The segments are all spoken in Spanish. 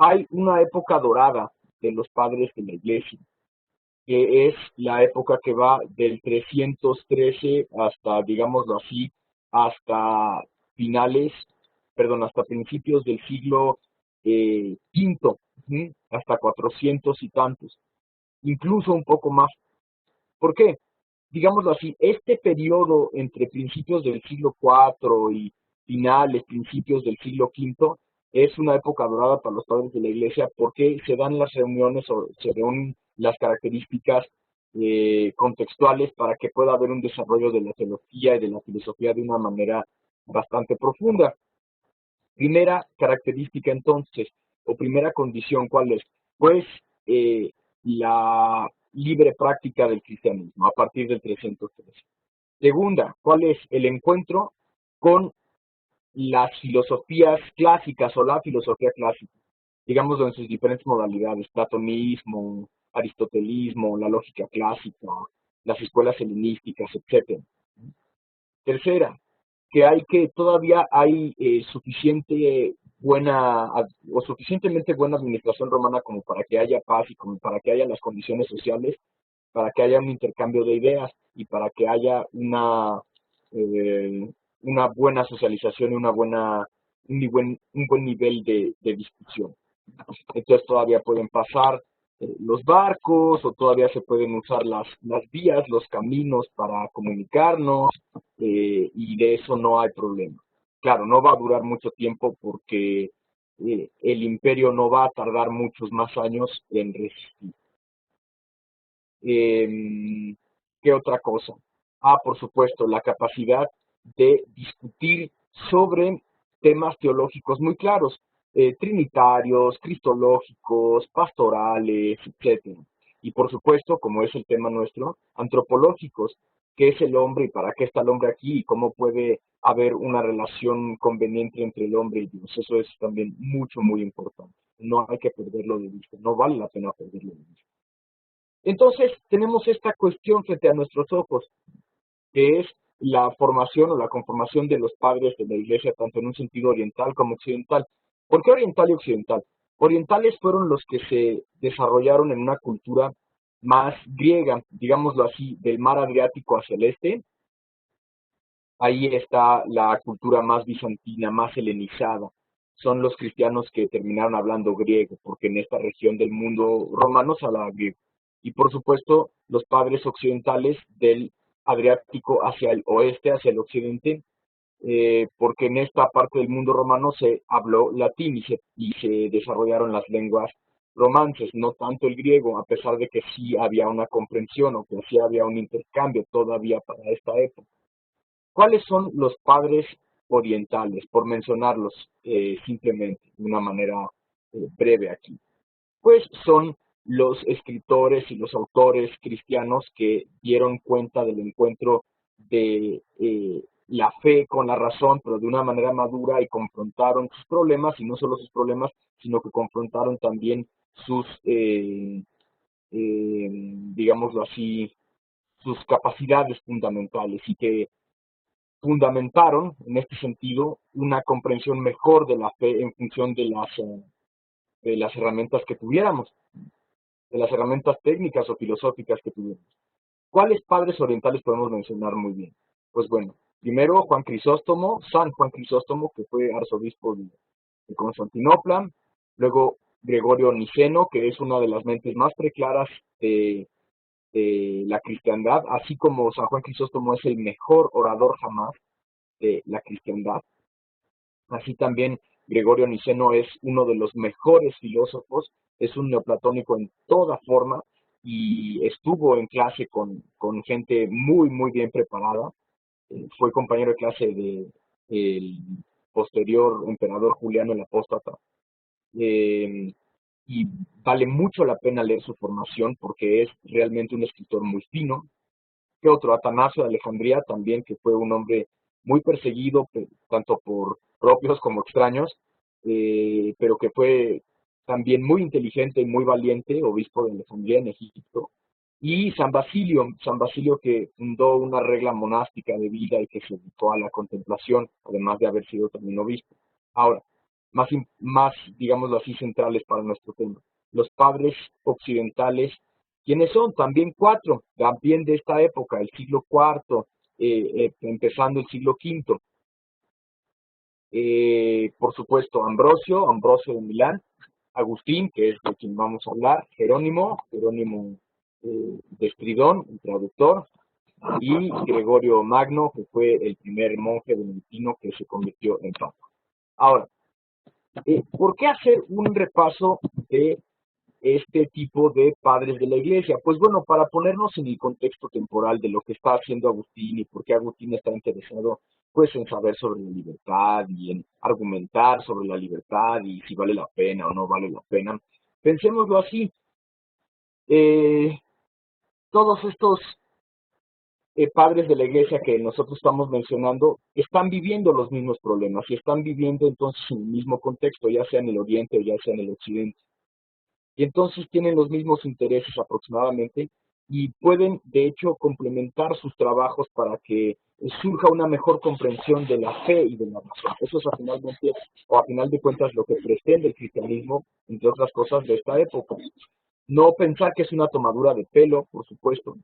Hay una época dorada de los padres de la iglesia, que es la época que va del 313 hasta, digámoslo así, hasta finales, perdón, hasta principios del siglo quinto, hasta 400 y tantos, incluso un poco más. ¿Por qué? Digámoslo así, este periodo entre principios del siglo IV y finales, principios del siglo V, es una época dorada para los padres de la iglesia porque se dan las reuniones o se reúnen las características contextuales para que pueda haber un desarrollo de la teología y de la filosofía de una manera bastante profunda. Primera característica entonces, o primera condición, ¿cuál es? Pues la libre práctica del cristianismo a partir del 313. Segunda, ¿cuál es? El encuentro con las filosofías clásicas o la filosofía clásica, digámoslo en sus diferentes modalidades, platonismo, aristotelismo, la lógica clásica, las escuelas helenísticas, etcétera. Tercera, que todavía hay suficiente buena o suficientemente buena administración romana como para que haya paz y como para que haya las condiciones sociales, para que haya un intercambio de ideas y para que haya eh, una buena socialización y un buen nivel de discusión. Entonces todavía pueden pasar los barcos o todavía se pueden usar las vías, los caminos para comunicarnos y de eso no hay problema. Claro, no va a durar mucho tiempo porque el imperio no va a tardar muchos más años en resistir. ¿Qué otra cosa? Por supuesto, la capacidad de discutir sobre temas teológicos muy claros, trinitarios, cristológicos, pastorales, etcétera. Y por supuesto, como es el tema nuestro, antropológicos, qué es el hombre y para qué está el hombre aquí y cómo puede haber una relación conveniente entre el hombre y Dios. Eso es también muy importante. No hay que perderlo de vista, no vale la pena perderlo de vista. Entonces, tenemos esta cuestión frente a nuestros ojos, que es la formación o la conformación de los padres de la iglesia, tanto en un sentido oriental como occidental. ¿Por qué oriental y occidental? Orientales fueron los que se desarrollaron en una cultura más griega, digámoslo así, del mar Adriático hacia el este. Ahí está la cultura más bizantina, más helenizada. Son los cristianos que terminaron hablando griego, porque en esta región del mundo romano se hablaba griego. Y por supuesto, los padres occidentales del Adriático hacia el oeste, hacia el occidente, porque en esta parte del mundo romano se habló latín y se desarrollaron las lenguas romances, no tanto el griego, a pesar de que sí había una comprensión o que sí había un intercambio todavía para esta época. ¿Cuáles son los padres orientales? Por mencionarlos simplemente de una manera breve aquí. Pues son los escritores y los autores cristianos que dieron cuenta del encuentro de la fe con la razón, pero de una manera madura y confrontaron sus problemas, y no solo sus problemas, sino que confrontaron también sus, digámoslo así, sus capacidades fundamentales y que fundamentaron, en este sentido, una comprensión mejor de la fe en función de las herramientas que tuviéramos, de las herramientas técnicas o filosóficas que tuviéramos. ¿Cuáles padres orientales podemos mencionar muy bien? Pues bueno, primero Juan Crisóstomo, San Juan Crisóstomo, que fue arzobispo de Constantinopla, luego Gregorio Niceno, que es una de las mentes más preclaras de la cristiandad, así como San Juan Crisóstomo es el mejor orador jamás de la cristiandad. Así también Gregorio Niceno es uno de los mejores filósofos, es un neoplatónico en toda forma y estuvo en clase con gente muy bien preparada. Fue compañero de clase de el posterior emperador Juliano el Apóstata. Eh, y vale mucho la pena leer su formación porque es realmente un escritor muy fino. ¿Qué otro? Atanasio de Alejandría también, que fue un hombre muy perseguido, tanto por propios como extraños, pero que fue también muy inteligente y muy valiente, obispo de Alejandría en Egipto. Y San Basilio que fundó una regla monástica de vida y que se dedicó a la contemplación, además de haber sido también obispo. Ahora, más, digámoslo así, centrales para nuestro tema. Los padres occidentales, ¿quiénes son? También cuatro, también de esta época, el siglo cuarto, empezando el siglo quinto. Por supuesto, Ambrosio de Milán, Agustín, que es de quien vamos a hablar, Jerónimo de Estridón, el traductor, y Gregorio Magno, que fue el primer monje benedictino que se convirtió en papa. Ahora, ¿por qué hacer un repaso de este tipo de padres de la iglesia? Pues bueno, para ponernos en el contexto temporal de lo que está haciendo Agustín y por qué Agustín está interesado pues en saber sobre la libertad y en argumentar sobre la libertad y si vale la pena o no vale la pena. Pensémoslo así, eh, todos estos padres de la iglesia que nosotros estamos mencionando están viviendo los mismos problemas y están viviendo entonces en el mismo contexto, ya sea en el oriente o ya sea en el occidente. Y entonces tienen los mismos intereses aproximadamente y pueden de hecho complementar sus trabajos para que surja una mejor comprensión de la fe y de la razón. Eso es a final de cuentas lo que pretende el cristianismo, entre otras cosas, de esta época. No pensar que es una tomadura de pelo, por supuesto,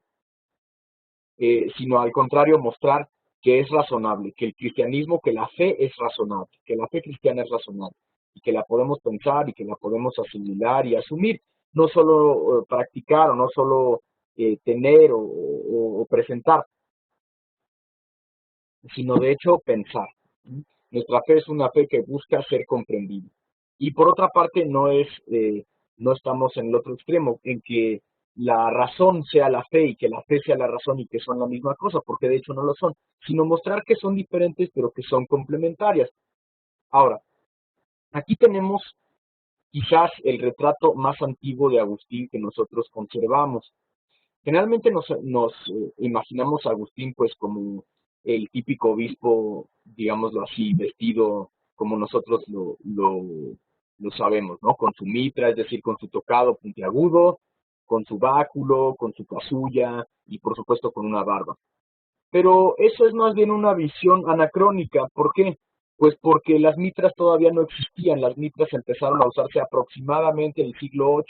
sino al contrario mostrar que es razonable, que el cristianismo, que la fe es razonable, que la fe cristiana es razonable y que la podemos pensar y que la podemos asimilar y asumir, no solo practicar o no solo tener o presentar, sino de hecho pensar. Nuestra fe es una fe que busca ser comprendida. Y por otra parte, no estamos en el otro extremo, en que la razón sea la fe y que la fe sea la razón y que son la misma cosa, porque de hecho no lo son, sino mostrar que son diferentes pero que son complementarias. Ahora, aquí tenemos quizás el retrato más antiguo de Agustín que nosotros conservamos. Generalmente nos imaginamos a Agustín pues como el típico obispo, digámoslo así, vestido como nosotros lo sabemos, ¿no? Con su mitra, es decir, con su tocado puntiagudo, con su báculo, con su casulla y por supuesto con una barba. Pero eso es más bien una visión anacrónica. ¿Por qué? Pues porque las mitras todavía no existían, las mitras empezaron a usarse aproximadamente en el siglo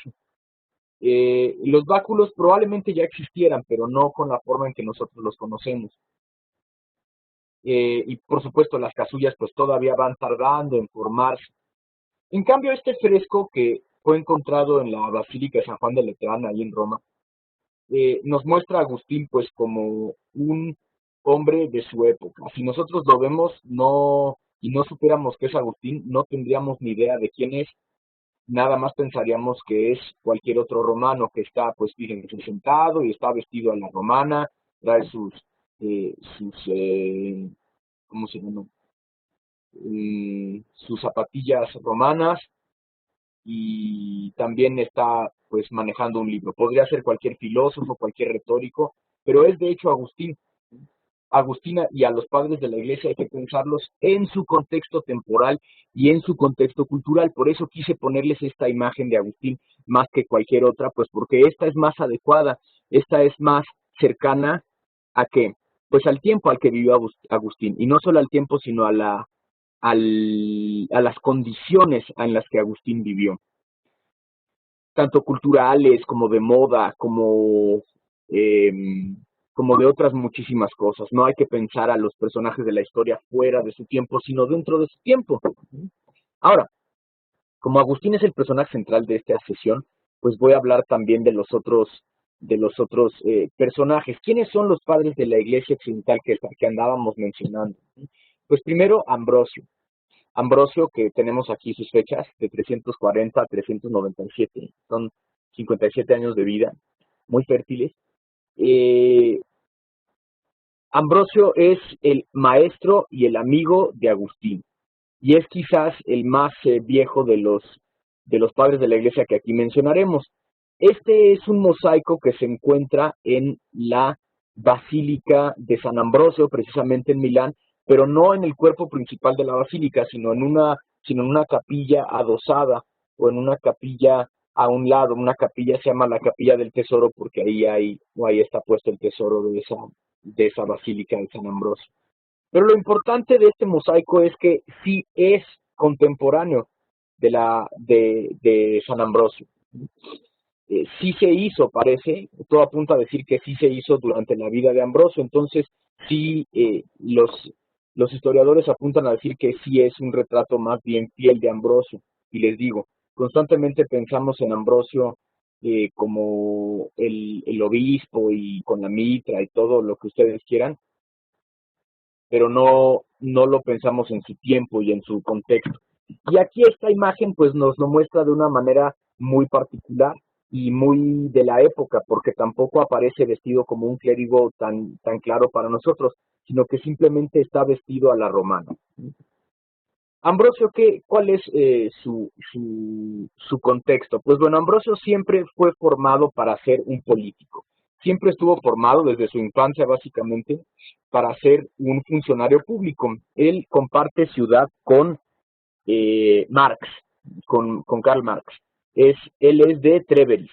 VIII. Los báculos probablemente ya existieran, pero no con la forma en que nosotros los conocemos. Y por supuesto las casullas pues todavía van tardando en formarse. En cambio este fresco que fue encontrado en la Basílica de San Juan de Letrán, ahí en Roma, nos muestra a Agustín pues como un hombre de su época. Si nosotros lo vemos y no supiéramos que es Agustín, no tendríamos ni idea de quién es, nada más pensaríamos que es cualquier otro romano que está, pues, fíjense, sentado y está vestido a la romana, trae ¿cómo se llama? Sus zapatillas romanas y también está, pues, manejando un libro. Podría ser cualquier filósofo, cualquier retórico, pero es de hecho Agustín. Agustina y a los padres de la iglesia hay que pensarlos en su contexto temporal y en su contexto cultural. Por eso quise ponerles esta imagen de Agustín más que cualquier otra, pues porque esta es más adecuada, esta es más cercana a qué, pues al tiempo al que vivió Agustín, y no solo al tiempo, sino a las condiciones en las que Agustín vivió, tanto culturales como de moda, eh, como de otras muchísimas cosas. No hay que pensar a los personajes de la historia fuera de su tiempo, sino dentro de su tiempo. Ahora, como Agustín es el personaje central de esta sesión, pues voy a hablar también de los otros personajes. ¿Quiénes son los padres de la iglesia occidental que andábamos mencionando? Pues primero Ambrosio. Ambrosio, que tenemos aquí sus fechas, de 340 a 397, son 57 años de vida, muy fértiles. Eh, Ambrosio es el maestro y el amigo de Agustín, y es quizás el más viejo de los padres de la iglesia que aquí mencionaremos. Este es un mosaico que se encuentra en la Basílica de San Ambrosio, precisamente en Milán, pero no en el cuerpo principal de la basílica, sino en una capilla adosada o en una capilla a un lado. Una capilla se llama la Capilla del Tesoro porque ahí está puesto el tesoro de esa basílica de San Ambrosio. Pero lo importante de este mosaico es que sí es contemporáneo de San Ambrosio. Sí se hizo, parece, todo apunta a decir que sí se hizo durante la vida de Ambrosio, entonces sí, los historiadores apuntan a decir que sí es un retrato más bien fiel de Ambrosio, y les digo, constantemente pensamos en Ambrosio como el obispo y con la mitra y todo lo que ustedes quieran, pero no lo pensamos en su tiempo y en su contexto. Y aquí esta imagen pues nos lo muestra de una manera muy particular y muy de la época, porque tampoco aparece vestido como un clérigo tan claro para nosotros, sino que simplemente está vestido a la romana. Ambrosio, ¿cuál es su contexto? Pues bueno, Ambrosio siempre fue formado para ser un político. Siempre estuvo formado desde su infancia, básicamente, para ser un funcionario público. Él comparte ciudad con Marx, con Karl Marx. Él es de Treveris.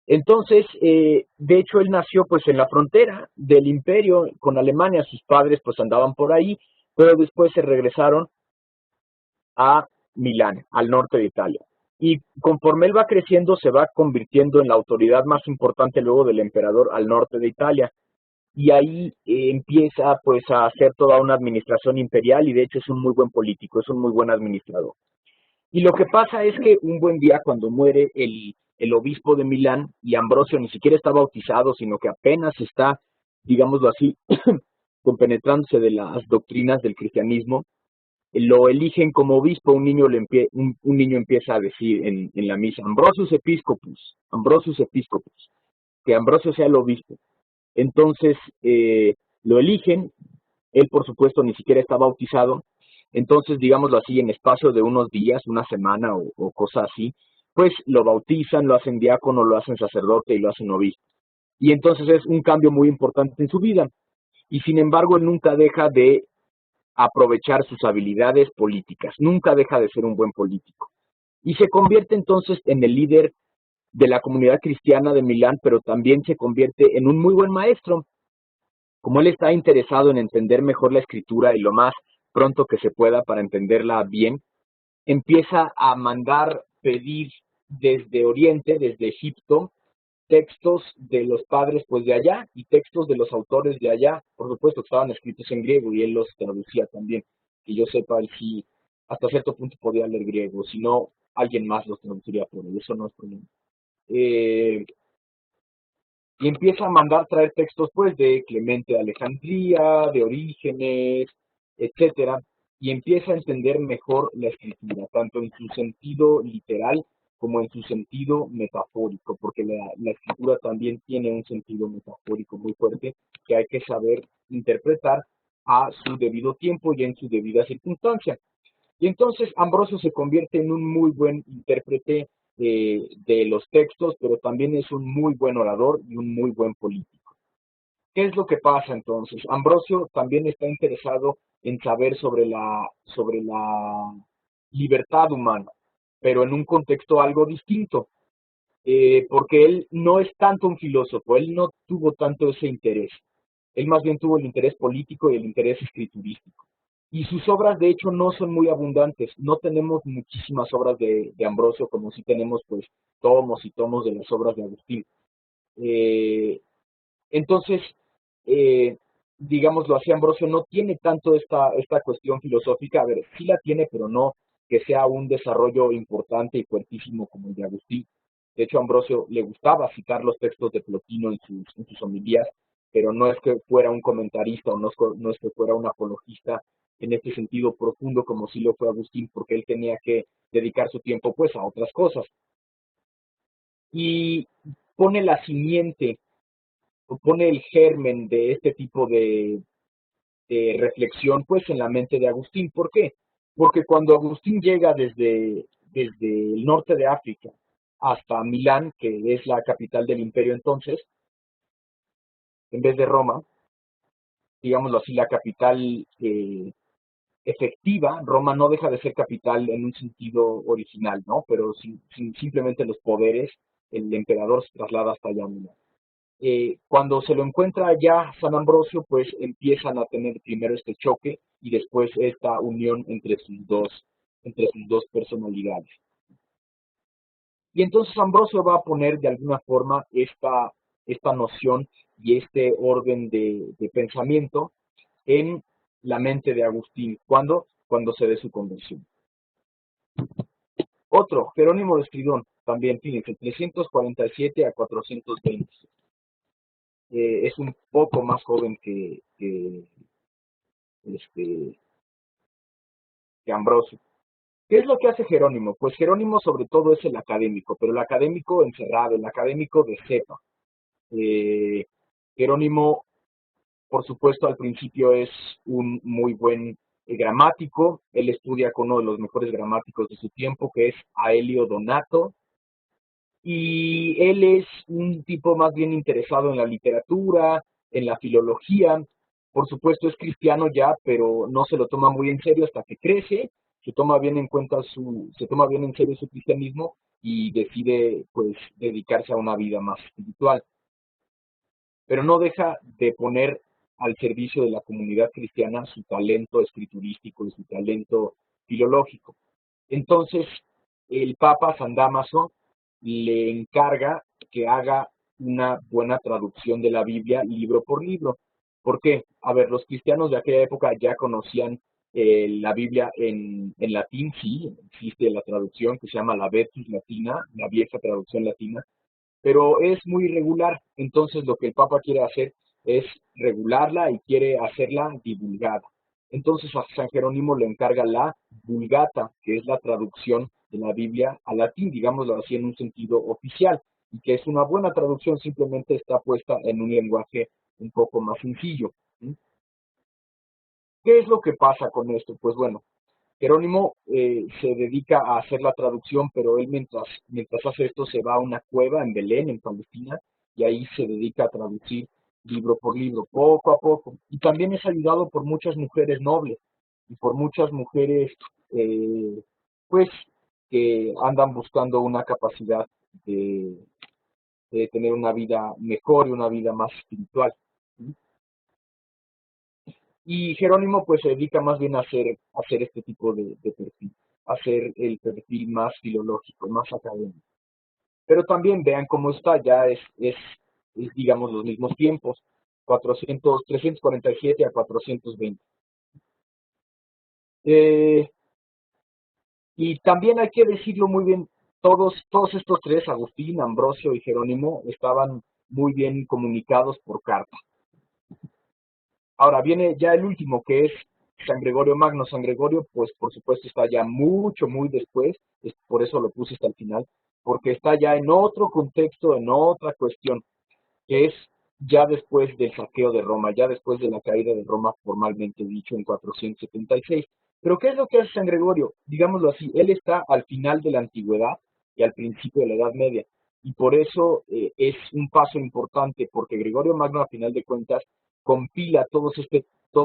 Entonces, de hecho, él nació pues en la frontera del imperio con Alemania. Sus padres pues andaban por ahí, pero después se regresaron a Milán, al norte de Italia. Y conforme él va creciendo, se va convirtiendo en la autoridad más importante luego del emperador al norte de Italia. Y ahí empieza pues a hacer toda una administración imperial y de hecho es un muy buen político, es un muy buen administrador. Y lo que pasa es que un buen día cuando muere el obispo de Milán y Ambrosio ni siquiera está bautizado, sino que apenas está, digámoslo así, compenetrándose de las doctrinas del cristianismo, lo eligen como obispo, un niño empieza a decir en la misa, Ambrosius Episcopus, que Ambrosio sea el obispo. Entonces lo eligen, él por supuesto ni siquiera está bautizado, entonces digámoslo así, en espacio de unos días, una semana o cosa así, pues lo bautizan, lo hacen diácono, lo hacen sacerdote y lo hacen obispo. Y entonces es un cambio muy importante en su vida. Y sin embargo, él nunca deja de aprovechar sus habilidades políticas, nunca deja de ser un buen político. Y se convierte entonces en el líder de la comunidad cristiana de Milán, pero también se convierte en un muy buen maestro. Como él está interesado en entender mejor la escritura y lo más pronto que se pueda para entenderla bien, empieza a mandar pedir desde Oriente, desde Egipto, textos de los padres pues de allá y textos de los autores de allá, por supuesto que estaban escritos en griego y él los traducía también, que yo sepa, él sí hasta cierto punto podía leer griego, si no, alguien más los traduciría por él, eso no es problema. Y empieza a mandar traer textos pues de Clemente de Alejandría, de Orígenes, etcétera, y empieza a entender mejor la escritura, tanto en su sentido literal como en su sentido metafórico, porque la escritura también tiene un sentido metafórico muy fuerte que hay que saber interpretar a su debido tiempo y en su debida circunstancia. Y entonces Ambrosio se convierte en un muy buen intérprete de los textos, pero también es un muy buen orador y un muy buen político. ¿Qué es lo que pasa entonces? Ambrosio también está interesado en saber sobre la libertad humana, pero en un contexto algo distinto, porque él no es tanto un filósofo, él no tuvo tanto ese interés, él más bien tuvo el interés político y el interés escriturístico. Y sus obras, de hecho, no son muy abundantes. No tenemos muchísimas obras de Ambrosio, como si tenemos, pues, tomos y tomos de las obras de Agustín. Eh, entonces, eh, digámoslo así, Ambrosio no tiene tanto esta cuestión filosófica. A ver, sí la tiene, pero no que sea un desarrollo importante y fuertísimo como el de Agustín. De hecho, a Ambrosio le gustaba citar los textos de Plotino en sus homilías, pero no es que fuera un comentarista o no es que fuera un apologista en este sentido profundo como sí lo fue Agustín, porque él tenía que dedicar su tiempo pues a otras cosas. Y pone la simiente, o pone el germen de este tipo de reflexión pues en la mente de Agustín. ¿Por qué? Porque cuando Agustín llega desde el norte de África hasta Milán, que es la capital del imperio entonces, en vez de Roma, digámoslo así, la capital efectiva, Roma no deja de ser capital en un sentido original, ¿no? Pero simplemente los poderes, el emperador se traslada hasta allá a Milán. Cuando se lo encuentra allá San Ambrosio, pues empiezan a tener primero este choque y después esta unión entre sus dos personalidades. Y entonces Ambrosio va a poner de alguna forma esta noción y este orden de pensamiento en la mente de Agustín. ¿Cuándo? Cuando se dé su conversión. Otro, Jerónimo de Estridón, también, fíjense, 347 a 420. Es un poco más joven este, que Ambrosio. ¿Qué es lo que hace Jerónimo? Pues Jerónimo sobre todo es el académico, pero el académico encerrado, el académico de cepa. Eh, Jerónimo, por supuesto, al principio es un muy buen gramático. Él estudia con uno de los mejores gramáticos de su tiempo, que es Aelio Donato, y él es un tipo más bien interesado en la literatura, en la filología. Por supuesto es cristiano ya, pero no se lo toma muy en serio hasta que crece, se toma bien en serio su cristianismo y decide pues dedicarse a una vida más espiritual. Pero no deja de poner al servicio de la comunidad cristiana su talento escriturístico y su talento filológico. Entonces, el Papa San Damaso le encarga que haga una buena traducción de la Biblia libro por libro. ¿Por qué? A ver, los cristianos de aquella época ya conocían la Biblia en latín, sí, existe la traducción que se llama la Vetus Latina, la vieja traducción latina, pero es muy irregular. Entonces lo que el Papa quiere hacer es regularla y quiere hacerla divulgada. Entonces a San Jerónimo le encarga la Vulgata, que es la traducción de la Biblia al latín, digámoslo así, en un sentido oficial, y que es una buena traducción, simplemente está puesta en un lenguaje un poco más sencillo. ¿Qué es lo que pasa con esto? Pues bueno, Jerónimo se dedica a hacer la traducción, pero él mientras hace esto se va a una cueva en Belén, en Palestina, y ahí se dedica a traducir libro por libro, poco a poco. Y también es ayudado por muchas mujeres nobles y por muchas mujeres, eh, pues, que andan buscando una capacidad de, de tener una vida mejor y una vida más espiritual. Y Jerónimo pues se dedica más bien a hacer este tipo de perfil, a hacer el perfil más filológico, más académico. Pero también vean cómo está, ya es digamos los mismos tiempos, 347 a 420. Eh, y también hay que decirlo muy bien, todos estos tres, Agustín, Ambrosio y Jerónimo, estaban muy bien comunicados por carta. Ahora viene ya el último, que es San Gregorio Magno. San Gregorio, pues por supuesto está ya muy después, por eso lo puse hasta el final, porque está ya en otro contexto, en otra cuestión, que es ya después del saqueo de Roma, ya después de la caída de Roma formalmente dicho en 476. Pero ¿qué es lo que hace San Gregorio? Digámoslo así, él está al final de la antigüedad y al principio de la Edad Media. Y por eso es un paso importante, porque Gregorio Magno, a final de cuentas, compila todo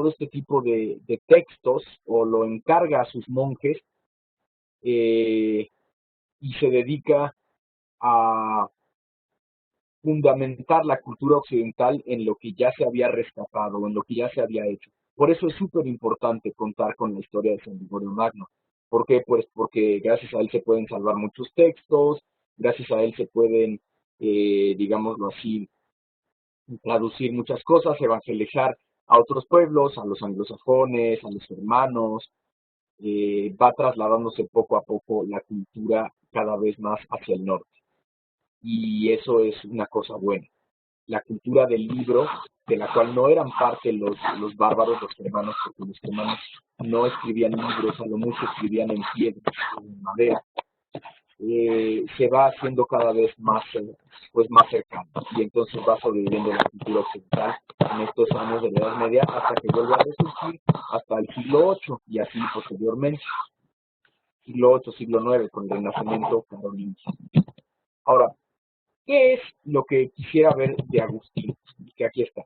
este tipo de textos o lo encarga a sus monjes eh, y se dedica a fundamentar la cultura occidental en lo que ya se había rescatado, en lo que ya se había hecho. Por eso es súper importante contar con la historia de San Gregorio Magno. ¿Por qué? Pues porque gracias a él se pueden salvar muchos textos, gracias a él se pueden, digámoslo así, traducir muchas cosas, evangelizar a otros pueblos, a los anglosajones, a los hermanos, va trasladándose poco a poco la cultura cada vez más hacia el norte. Y eso es una cosa buena. La cultura del libro, de la cual no eran parte los bárbaros, los germanos, porque los germanos no escribían libros, a lo mucho escribían en piedra, en madera, se va haciendo cada vez más, pues más cercano. Y entonces va sobreviviendo la cultura occidental en estos años de la Edad Media hasta que vuelve a resurgir hasta el siglo VIII y así posteriormente, siglo VIII, siglo IX, con el Renacimiento carolingio. Ahora, ¿qué es lo que quisiera ver de Agustín? Que aquí está.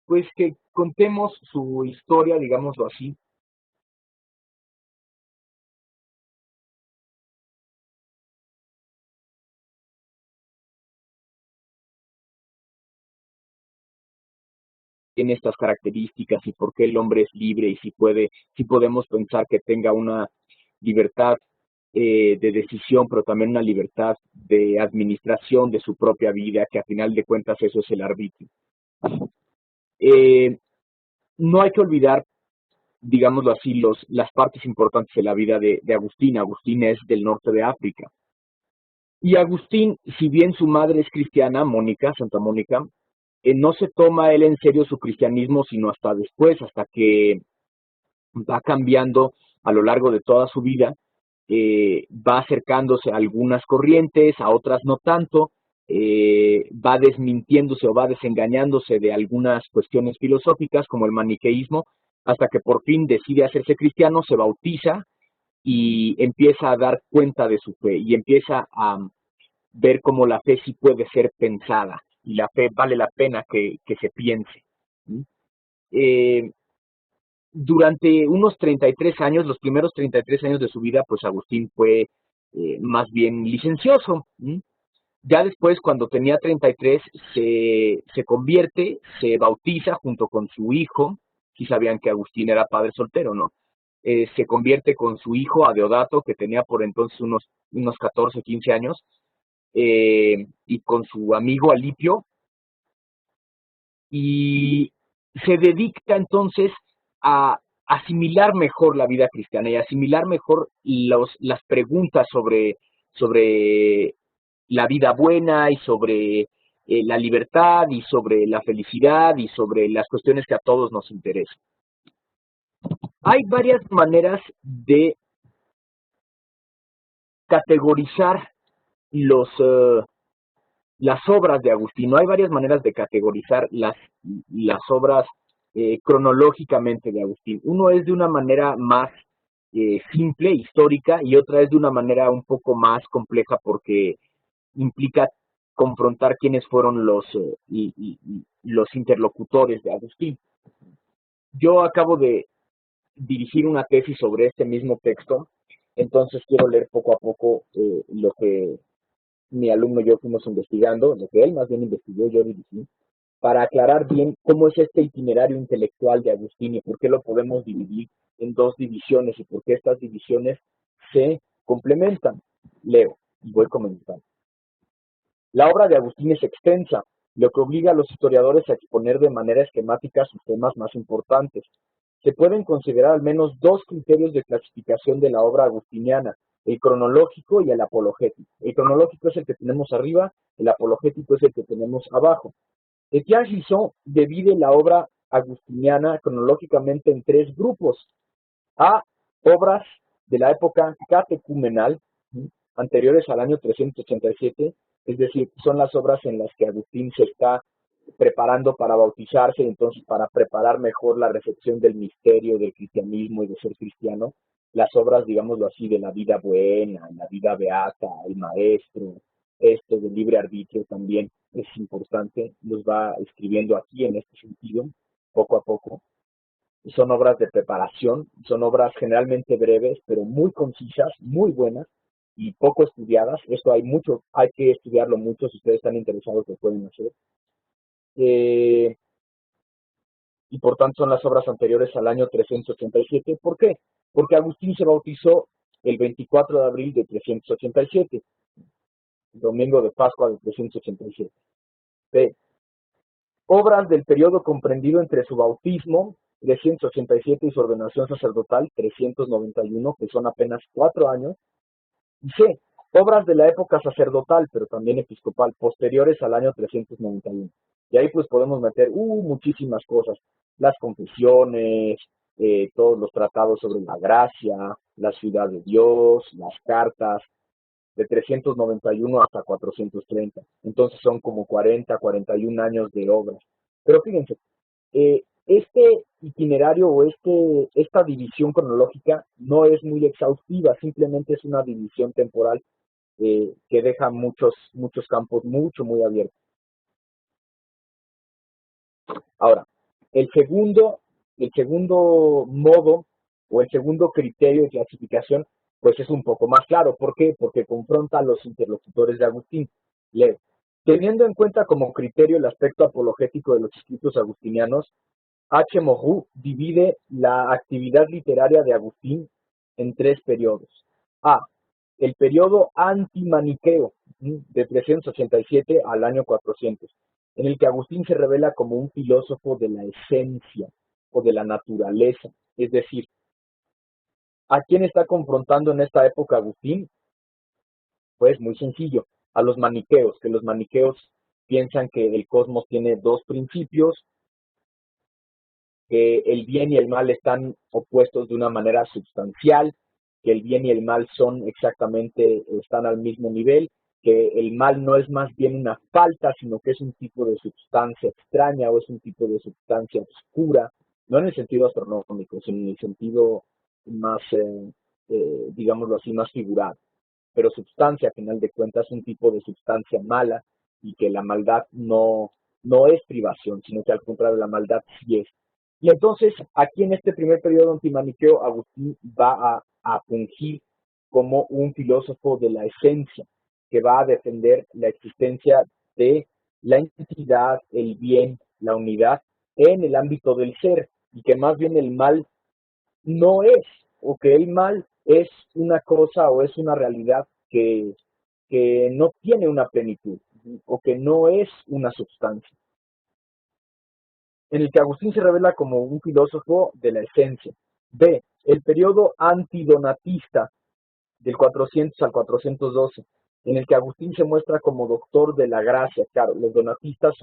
Pues que contemos su historia, digámoslo así, tiene estas características y por qué el hombre es libre y si podemos pensar que tenga una libertad de decisión, pero también una libertad de administración de su propia vida, que a final de cuentas eso es el arbitrio. Eh, no hay que olvidar, digámoslo así, las partes importantes de la vida de Agustín. Agustín es del norte de África. Y Agustín, si bien su madre es cristiana, Mónica, Santa Mónica, no se toma él en serio su cristianismo sino hasta después, hasta que va cambiando a lo largo de toda su vida, va acercándose a algunas corrientes, a otras no tanto, va desmintiéndose o va desengañándose de algunas cuestiones filosóficas como el maniqueísmo, hasta que por fin decide hacerse cristiano, se bautiza y empieza a dar cuenta de su fe y empieza a ver cómo la fe sí puede ser pensada y la fe vale la pena que se piense. Eh, durante unos 33 años, los primeros 33 años de su vida, pues Agustín fue más bien licencioso. Ya después, cuando tenía 33, se convierte, se bautiza junto con su hijo. Si sabían que Agustín era padre soltero, ¿no? Se convierte con su hijo Adeodato, que tenía por entonces unos 14, 15 años, y con su amigo Alipio, y se dedica entonces a asimilar mejor la vida cristiana y asimilar mejor las preguntas sobre la vida buena y sobre la libertad y sobre la felicidad y sobre las cuestiones que a todos nos interesan. Hay varias maneras de categorizar los, las obras de Agustín. No hay varias maneras de categorizar las obras cronológicamente de Agustín. Uno es de una manera más simple, histórica, y otra es de una manera un poco más compleja porque implica confrontar quiénes fueron los interlocutores de Agustín. Yo acabo de dirigir una tesis sobre este mismo texto, entonces quiero leer poco a poco lo que mi alumno y yo fuimos investigando, lo que él más bien investigó, yo dirigí, para aclarar bien cómo es este itinerario intelectual de Agustín y por qué lo podemos dividir en dos divisiones y por qué estas divisiones se complementan. Leo y voy comentando. La obra de Agustín es extensa, lo que obliga a los historiadores a exponer de manera esquemática sus temas más importantes. Se pueden considerar al menos dos criterios de clasificación de la obra agustiniana, el cronológico y el apologético. El cronológico es el que tenemos arriba, el apologético es el que tenemos abajo. Etienne Gisson divide la obra agustiniana cronológicamente en tres grupos. A, obras de la época catecumenal, anteriores al año 387, es decir, son las obras en las que Agustín se está preparando para bautizarse, entonces para preparar mejor la recepción del misterio del cristianismo y de ser cristiano, las obras, digámoslo así, de la vida buena, la vida beata, el maestro, esto del libre arbitrio también es importante, los va escribiendo aquí en este sentido, poco a poco. Son obras de preparación, son obras generalmente breves, pero muy concisas, muy buenas y poco estudiadas. Esto hay que estudiarlo mucho, si ustedes están interesados lo pueden hacer. Y por tanto son las obras anteriores al año 387. ¿Por qué? Porque Agustín se bautizó el 24 de abril de 387, domingo de Pascua de 387. B. Obras del periodo comprendido entre su bautismo, 387, y su ordenación sacerdotal, 391, que son apenas 4 años. Y C. Obras de la época sacerdotal, pero también episcopal, posteriores al año 391. Y ahí pues podemos meter muchísimas cosas, las confesiones, todos los tratados sobre la gracia, la ciudad de Dios, las cartas, de 391 hasta 430. Entonces son como 41 años de obras. Pero fíjense, este itinerario o esta división cronológica no es muy exhaustiva, simplemente es una división temporal que deja muchos campos muy abiertos. Ahora, el segundo modo o el segundo criterio de clasificación, pues es un poco más claro. ¿Por qué? Porque confronta a los interlocutores de Agustín. Leo. Teniendo en cuenta como criterio el aspecto apologético de los escritos agustinianos, H. Moreau divide la actividad literaria de Agustín en tres periodos. A. El periodo antimaniqueo, de 387 al año 400, en el que Agustín se revela como un filósofo de la esencia o de la naturaleza. Es decir, ¿a quién está confrontando en esta época Agustín? Pues muy sencillo, a los maniqueos, que los maniqueos piensan que el cosmos tiene dos principios, que el bien y el mal están opuestos de una manera sustancial, que el bien y el mal son exactamente, están al mismo nivel, que el mal no es más bien una falta, sino que es un tipo de sustancia extraña o es un tipo de sustancia oscura, no en el sentido astronómico, sino en el sentido más, digámoslo así, más figurado. Pero sustancia, a final de cuentas, es un tipo de sustancia mala y que la maldad no es privación, sino que al contrario, la maldad sí es. Y entonces, aquí en este primer periodo antimaniqueo, Agustín va a fungir como un filósofo de la esencia, que va a defender la existencia de la entidad, el bien, la unidad en el ámbito del ser, y que más bien el mal no es, o que el mal es una cosa o es una realidad que no tiene una plenitud, o que no es una sustancia, en el que Agustín se revela como un filósofo de la esencia. B. El periodo antidonatista, del 400 al 412, en el que Agustín se muestra como doctor de la gracia. Claro, los donatistas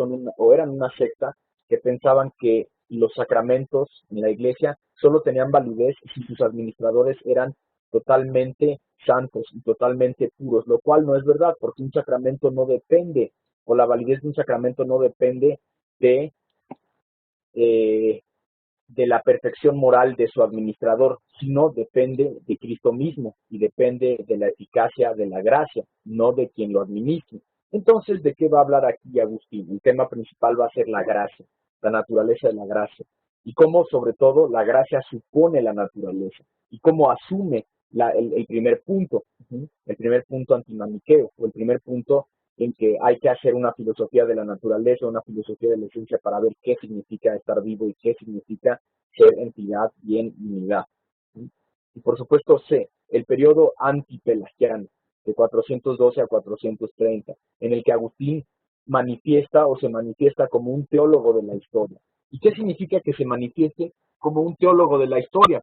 eran una secta que pensaban que los sacramentos en la iglesia solo tenían validez si sus administradores eran totalmente santos y totalmente puros, lo cual no es verdad, porque un sacramento no depende, o la validez de un sacramento no depende de eh, de la perfección moral de su administrador, sino depende de Cristo mismo y depende de la eficacia de la gracia, no de quien lo administre. Entonces, ¿de qué va a hablar aquí Agustín? El tema principal va a ser la gracia, la naturaleza de la gracia, y cómo sobre todo la gracia supone la naturaleza, y cómo asume el primer punto, el primer punto antimaniqueo, o el primer punto en que hay que hacer una filosofía de la naturaleza, una filosofía de la esencia para ver qué significa estar vivo y qué significa ser entidad y en unidad. Y por supuesto C, el periodo antipelagiano, de 412 a 430, en el que Agustín manifiesta o se manifiesta como un teólogo de la historia. ¿Y qué significa que se manifieste como un teólogo de la historia?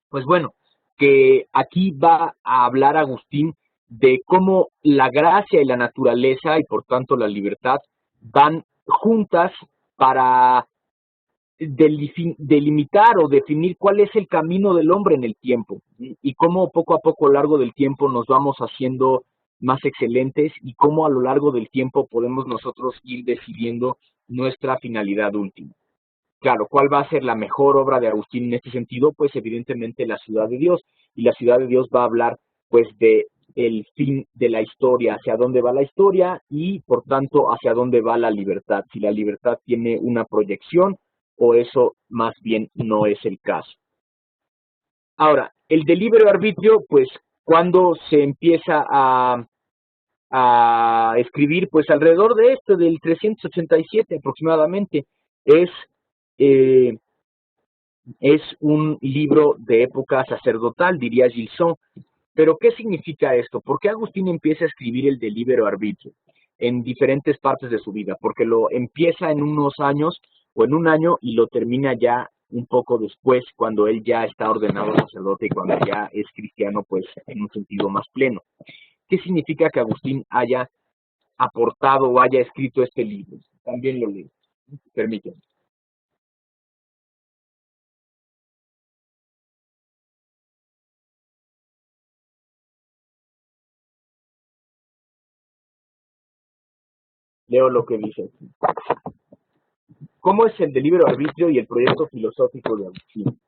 Pues bueno, que aquí va a hablar Agustín de cómo la gracia y la naturaleza y por tanto la libertad van juntas para delimitar o definir cuál es el camino del hombre en el tiempo y cómo poco a poco a lo largo del tiempo nos vamos haciendo más excelentes y cómo a lo largo del tiempo podemos nosotros ir decidiendo nuestra finalidad última. Claro, ¿cuál va a ser la mejor obra de Agustín en este sentido? Pues evidentemente la ciudad de Dios. Y la ciudad de Dios va a hablar pues de el fin de la historia, hacia dónde va la historia y por tanto hacia dónde va la libertad. Si la libertad tiene una proyección o eso más bien no es el caso. Ahora, el de libre arbitrio, pues cuando se empieza a escribir, pues alrededor de esto, del 387 aproximadamente, es eh, es un libro de época sacerdotal, diría Gilson. Pero, ¿qué significa esto? ¿Por qué Agustín empieza a escribir el de libero arbitrio en diferentes partes de su vida? Porque lo empieza en unos años o en un año y lo termina ya un poco después, cuando él ya está ordenado sacerdote y cuando ya es cristiano, pues en un sentido más pleno. ¿Qué significa que Agustín haya aportado o haya escrito este libro? También lo leo, permítanme. Leo lo que dice aquí. ¿Cómo es el de libre arbitrio y el proyecto filosófico de Agustín?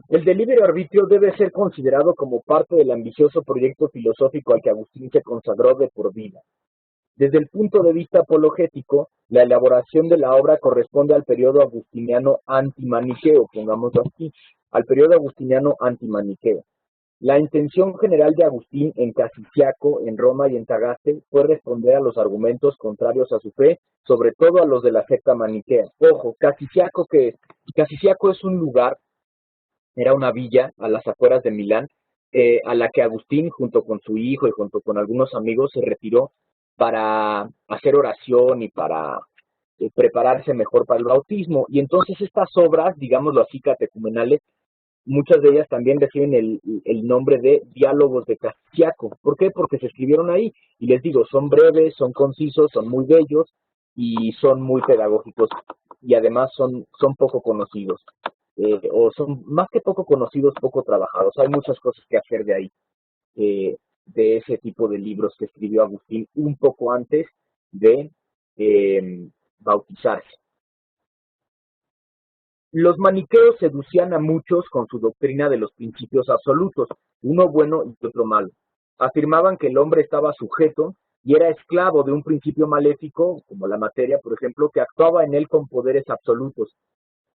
El de libre arbitrio debe ser considerado como parte del ambicioso proyecto filosófico al que Agustín se consagró de por vida. Desde el punto de vista apologético, la elaboración de la obra corresponde al periodo agustiniano antimaniqueo, pongámoslo así, al periodo agustiniano antimaniqueo. La intención general de Agustín en Casiciaco, en Roma y en Tagaste fue responder a los argumentos contrarios a su fe, sobre todo a los de la secta maniquea. Ojo, Casiciaco es un lugar, era una villa a las afueras de Milán, a la que Agustín, junto con su hijo y junto con algunos amigos, se retiró para hacer oración y para prepararse mejor para el bautismo. Y entonces estas obras, digámoslo así, catecumenales, muchas de ellas también reciben el nombre de diálogos de Casiciaco. ¿Por qué? Porque se escribieron ahí. Y les digo, son breves, son concisos, son muy bellos y son muy pedagógicos. Y además son poco conocidos. O son más que poco conocidos, poco trabajados. Hay muchas cosas que hacer de ahí, de ese tipo de libros que escribió Agustín un poco antes de bautizarse. Los maniqueos seducían a muchos con su doctrina de los principios absolutos, uno bueno y otro malo. Afirmaban que el hombre estaba sujeto y era esclavo de un principio maléfico, como la materia, por ejemplo, que actuaba en él con poderes absolutos,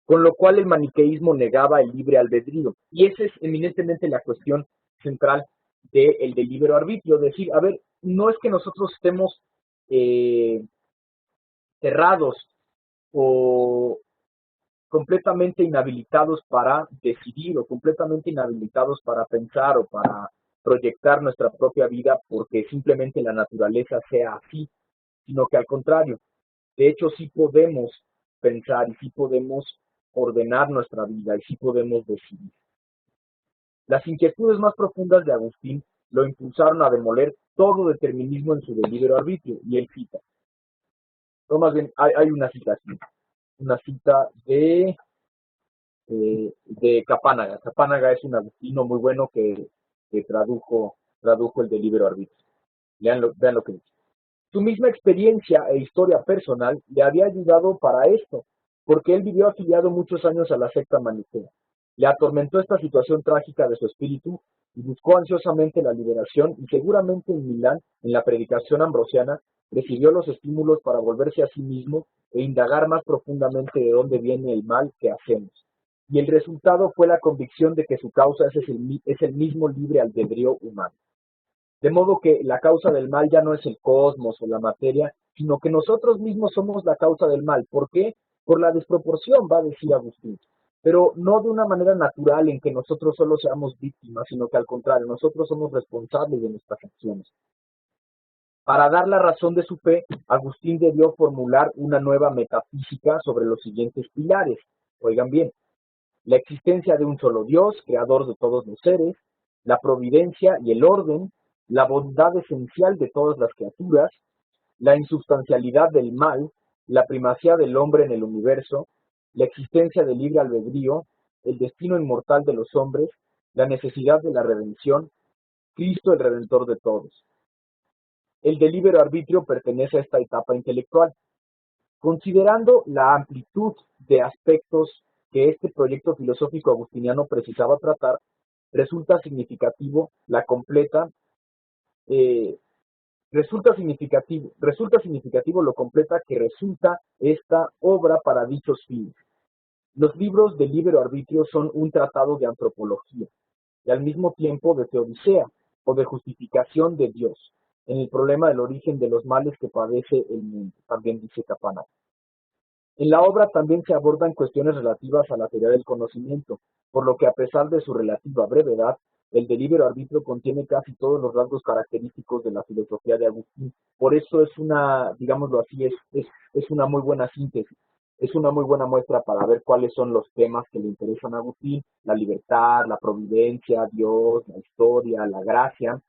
con lo cual el maniqueísmo negaba el libre albedrío. Y esa es eminentemente la cuestión central del libre arbitrio, decir, a ver, no es que nosotros estemos cerrados o completamente inhabilitados para decidir o completamente inhabilitados para pensar o para proyectar nuestra propia vida porque simplemente la naturaleza sea así, sino que al contrario, de hecho sí podemos pensar y sí podemos ordenar nuestra vida y sí podemos decidir. Las inquietudes más profundas de Agustín lo impulsaron a demoler todo determinismo en su libre arbitrio, y él cita, no, más bien hay una cita aquí, una cita de Capánaga. Capánaga es un agustino muy bueno que tradujo el de libre arbitrio. Vean lo que dice. Su misma experiencia e historia personal le había ayudado para esto, porque él vivió afiliado muchos años a la secta maniquea. Le atormentó esta situación trágica de su espíritu y buscó ansiosamente la liberación, y seguramente en Milán, en la predicación ambrosiana, recibió los estímulos para volverse a sí mismo e indagar más profundamente de dónde viene el mal que hacemos. Y el resultado fue la convicción de que su causa es el mismo libre albedrío humano. De modo que la causa del mal ya no es el cosmos o la materia, sino que nosotros mismos somos la causa del mal. ¿Por qué? Por la desproporción, va a decir Agustín. Pero no de una manera natural en que nosotros solo seamos víctimas, sino que al contrario, nosotros somos responsables de nuestras acciones. Para dar la razón de su fe, Agustín debió formular una nueva metafísica sobre los siguientes pilares. Oigan bien, la existencia de un solo Dios, creador de todos los seres, la providencia y el orden, la bondad esencial de todas las criaturas, la insubstancialidad del mal, la primacía del hombre en el universo, la existencia del libre albedrío, el destino inmortal de los hombres, la necesidad de la redención, Cristo el redentor de todos. El de libre arbitrio pertenece a esta etapa intelectual. Considerando la amplitud de aspectos que este proyecto filosófico agustiniano precisaba tratar, resulta significativo la completa resulta significativo lo completa que resulta esta obra para dichos fines. Los libros de libre arbitrio son un tratado de antropología y al mismo tiempo de teodicea o de justificación de Dios en el problema del origen de los males que padece el mundo, también dice Capánaga. En la obra también se abordan cuestiones relativas a la teoría del conocimiento, por lo que a pesar de su relativa brevedad, el de libre arbitrio contiene casi todos los rasgos característicos de la filosofía de Agustín. Por eso es una, digámoslo así, es una muy buena síntesis, es una muy buena muestra para ver cuáles son los temas que le interesan a Agustín: la libertad, la providencia, Dios, la historia, la gracia,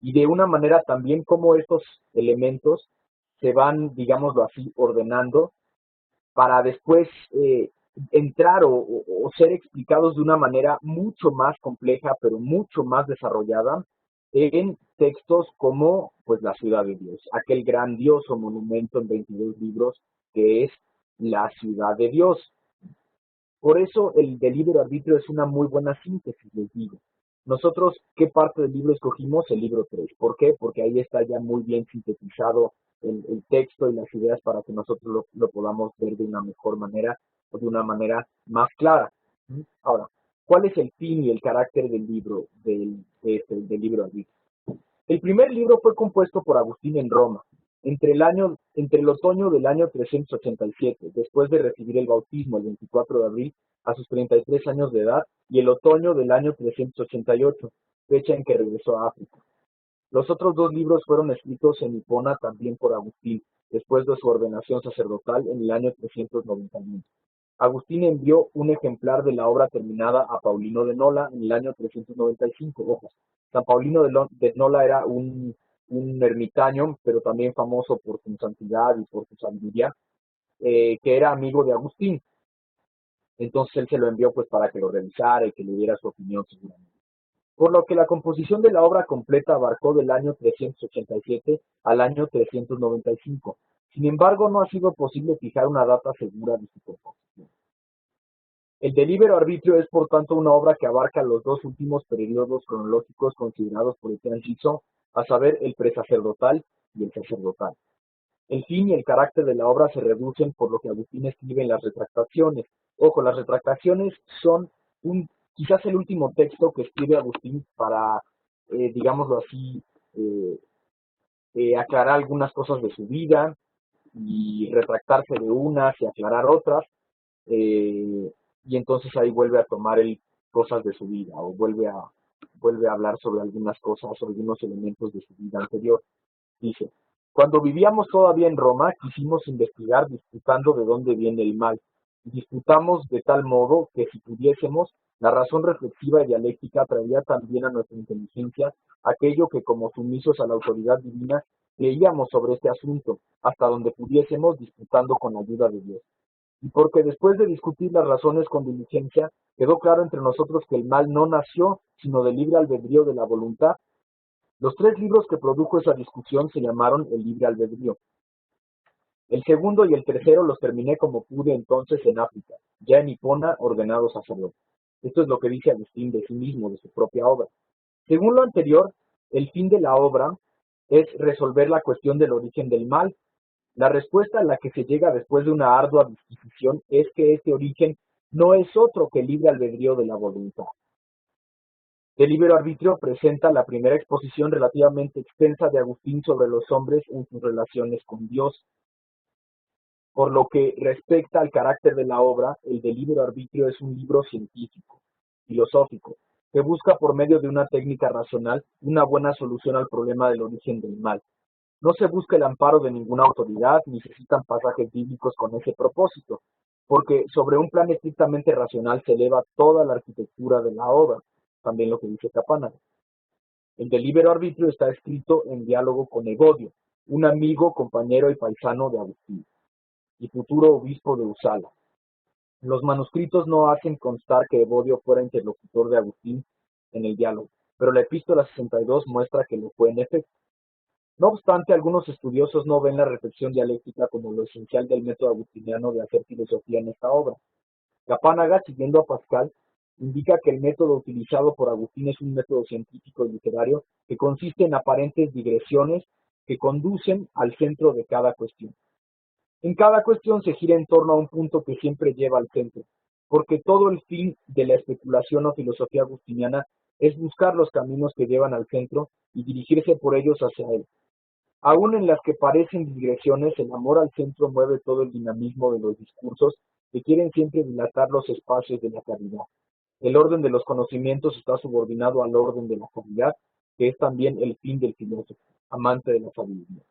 y de una manera también cómo estos elementos se van, digámoslo así, ordenando para después entrar o ser explicados de una manera mucho más compleja, pero mucho más desarrollada en textos como pues la Ciudad de Dios, aquel grandioso monumento en 22 libros que es la Ciudad de Dios. Por eso el de libre arbitrio es una muy buena síntesis, les digo. Nosotros, ¿qué parte del libro escogimos? El libro 3. ¿Por qué? Porque ahí está ya muy bien sintetizado el texto y las ideas para que nosotros lo podamos ver de una mejor manera o de una manera más clara. Ahora, ¿Cuál es el fin y el carácter del libro, del libro arbitrio? El primer libro fue compuesto por Agustín en Roma, entre el otoño del año 387, después de recibir el bautismo el 24 de abril a sus 33 años de edad, y el otoño del año 388, fecha en que regresó a África. Los otros dos libros fueron escritos en Hipona también por Agustín, después de su ordenación sacerdotal en el año 391. Agustín envió un ejemplar de la obra terminada a Paulino de Nola en el año 395. Ojo, San Paulino de Nola era un ermitaño, pero también famoso por su santidad y por su sabiduría, que era amigo de Agustín. Entonces él se lo envió pues para que lo revisara y que le diera su opinión seguramente. Por lo que la composición de la obra completa abarcó del año 387 al año 395. Sin embargo, no ha sido posible fijar una data segura de su composición. El de Libero Arbitrio es por tanto una obra que abarca los dos últimos periodos cronológicos considerados por Etienne Gison, a saber, el presacerdotal y el sacerdotal. El fin y el carácter de la obra se reducen por lo que Agustín escribe en las retractaciones. Ojo, las retractaciones son quizás el último texto que escribe Agustín para, digámoslo así, aclarar algunas cosas de su vida y retractarse de unas y aclarar otras. Y entonces ahí vuelve a tomar cosas de su vida o vuelve a hablar sobre algunas cosas o algunos elementos de su vida anterior. Dice, cuando vivíamos todavía en Roma, quisimos investigar disputando de dónde viene el mal. Disputamos de tal modo que si pudiésemos, la razón reflexiva y dialéctica traería también a nuestra inteligencia aquello que como sumisos a la autoridad divina creíamos sobre este asunto, hasta donde pudiésemos disputando con ayuda de Dios. Y porque después de discutir las razones con diligencia, quedó claro entre nosotros que el mal no nació, sino del libre albedrío de la voluntad. Los tres libros que produjo esa discusión se llamaron El libre albedrío. El segundo y el tercero los terminé como pude entonces en África, ya en Hipona, ordenado sacerdote. Esto es lo que dice Agustín de sí mismo, de su propia obra. Según lo anterior, el fin de la obra es resolver la cuestión del origen del mal. La respuesta a la que se llega después de una ardua disquisición es que este origen no es otro que el libre albedrío de la voluntad. El Libero Arbitrio presenta la primera exposición relativamente extensa de Agustín sobre los hombres en sus relaciones con Dios. Por lo que respecta al carácter de la obra, el de Libero Arbitrio es un libro científico, filosófico, que busca por medio de una técnica racional una buena solución al problema del origen del mal. No se busca el amparo de ninguna autoridad, ni se citan pasajes bíblicos con ese propósito, porque sobre un plan estrictamente racional se eleva toda la arquitectura de la obra, también lo que dice Capánaga. El de Libero Arbitrio está escrito en diálogo con Evodio, un amigo, compañero y paisano de Agustín, y futuro obispo de Usala. Los manuscritos no hacen constar que Evodio fuera interlocutor de Agustín en el diálogo, pero la epístola 62 muestra que lo fue en efecto. No obstante, algunos estudiosos no ven la reflexión dialéctica como lo esencial del método agustiniano de hacer filosofía en esta obra. Capánaga, siguiendo a Pascal, indica que el método utilizado por Agustín es un método científico y literario que consiste en aparentes digresiones que conducen al centro de cada cuestión. En cada cuestión se gira en torno a un punto que siempre lleva al centro, porque todo el fin de la especulación o filosofía agustiniana es buscar los caminos que llevan al centro y dirigirse por ellos hacia él. Aún en las que parecen digresiones, el amor al centro mueve todo el dinamismo de los discursos que quieren siempre dilatar los espacios de la caridad. El orden de los conocimientos está subordinado al orden de la caridad, que es también el fin del filósofo, amante de la sabiduría.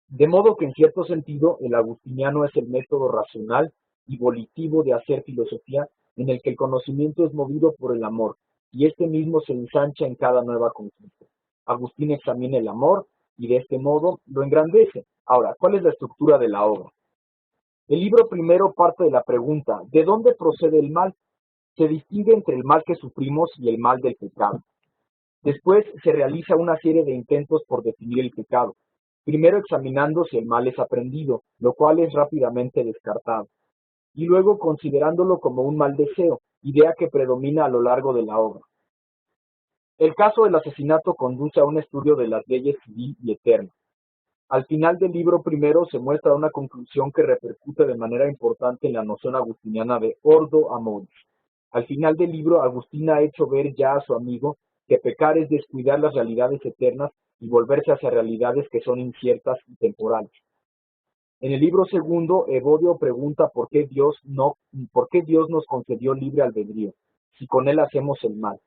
De modo que en cierto sentido el agustiniano es el método racional y volitivo de hacer filosofía en el que el conocimiento es movido por el amor, y este mismo se ensancha en cada nueva conquista. Agustín examina el amor y de este modo lo engrandece. Ahora, ¿cuál es la estructura de la obra? El libro primero parte de la pregunta, ¿de dónde procede el mal? Se distingue entre el mal que sufrimos y el mal del pecado. Después se realiza una serie de intentos por definir el pecado, primero examinando si el mal es aprendido, lo cual es rápidamente descartado, y luego considerándolo como un mal deseo, idea que predomina a lo largo de la obra. El caso del asesinato conduce a un estudio de las leyes civil y eterna. Al final del libro primero se muestra una conclusión que repercute de manera importante en la noción agustiniana de ordo amoris. Al final del libro, Agustín ha hecho ver ya a su amigo que pecar es descuidar las realidades eternas y volverse hacia realidades que son inciertas y temporales. En el libro segundo, Evodio pregunta por qué Dios nos concedió libre albedrío, si con él hacemos el mal.